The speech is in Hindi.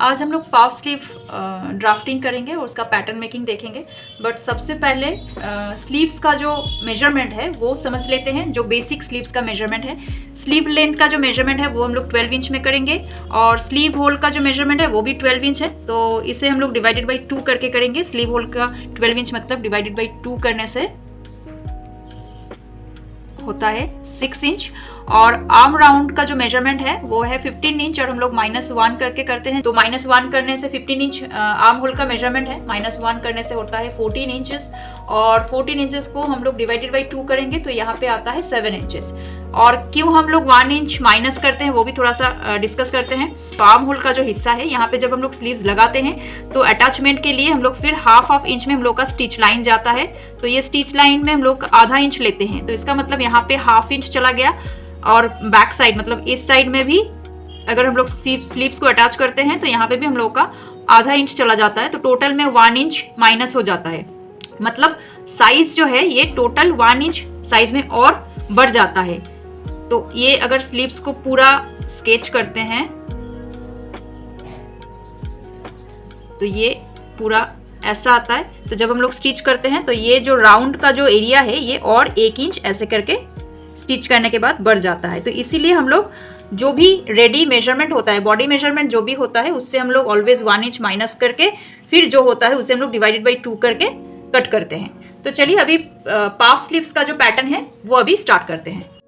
आज हम लोग पाव स्लीव ड्राफ्टिंग करेंगे और उसका पैटर्न मेकिंग देखेंगे। बट सबसे पहले स्लीव्स का जो मेजरमेंट है वो समझ लेते हैं, जो बेसिक स्लीव्स का मेजरमेंट है। स्लीव लेंथ का जो मेजरमेंट है वो हम लोग 12 इंच में करेंगे और स्लीव होल का जो मेजरमेंट है वो भी 12 इंच है। तो इसे हम लोग डिवाइडेड बाई 2 करके करेंगे। स्लीव होल का 12 इंच मतलब डिवाइडेड बाई 2 करने से होता है 6 इंच। और आर्म राउंड का जो मेजरमेंट है वो है 15 इंच और हम लोग -1 करके करते हैं। तो -1 करने से 15 इंच आर्म होल का मेजरमेंट है, -1 करने से होता है 14 इंचेस और 14 इंचेस को हम लोग डिवाइडेड बाई 2 करेंगे तो यहाँ पे आता है 7 इंचेस। और क्यों हम लोग 1 इंच माइनस करते हैं वो भी थोड़ा सा डिस्कस करते हैं। तो आर्म होल का जो हिस्सा है यहाँ पे जब हम लोग स्लीव्स लगाते हैं तो अटैचमेंट के लिए हम लोग फिर हाफ इंच में हम लोग का स्टिच लाइन जाता है। तो ये स्टिच लाइन में हम लोग आधा इंच लेते हैं, तो इसका मतलब यहाँ पे ½ इंच चला गया। और बैक साइड मतलब इस साइड में भी अगर हम लोग स्लीव्स को अटैच करते हैं तो यहाँ पे भी हम लोग का ½ इंच चला जाता है। तो टोटल में 1 इंच माइनस हो जाता है, मतलब साइज जो है ये टोटल 1 इंच साइज में और बढ़ जाता है। तो ये अगर स्लीव्स को पूरा स्केच करते हैं तो ये पूरा ऐसा आता है। तो जब हम लोग स्टिच करते हैं तो ये जो राउंड का जो एरिया है ये और 1 इंच ऐसे करके स्टिच करने के बाद बढ़ जाता है। तो इसीलिए हम लोग जो भी रेडी मेजरमेंट होता है, बॉडी मेजरमेंट जो भी होता है, उससे हम लोग ऑलवेज 1 इंच माइनस करके फिर जो होता है उसे हम लोग डिवाइडेड बाई 2 करके कट करते हैं। तो चलिए अभी पाफ स्लीव्स का जो पैटर्न है वो अभी स्टार्ट करते हैं।